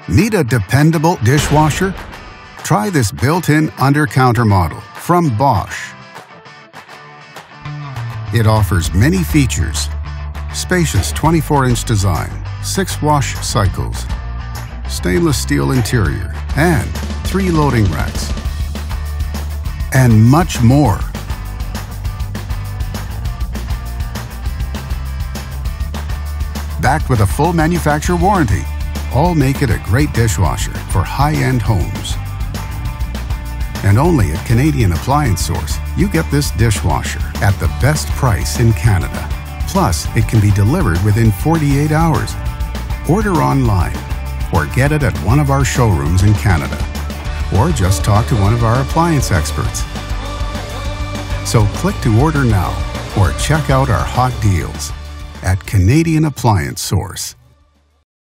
Need a dependable dishwasher? Try this built-in Undercounter model from Bosch. It offers many features: spacious 24-inch design, 6 wash cycles, stainless steel interior, and 3 loading racks, and much more. Backed with a full manufacturer warranty, all make it a great dishwasher for high-end homes. And only at Canadian Appliance Source, you get this dishwasher at the best price in Canada. Plus, it can be delivered within 48 hours. Order online or get it at one of our showrooms in Canada. Or just talk to one of our appliance experts. So click to order now or check out our hot deals at Canadian Appliance Source.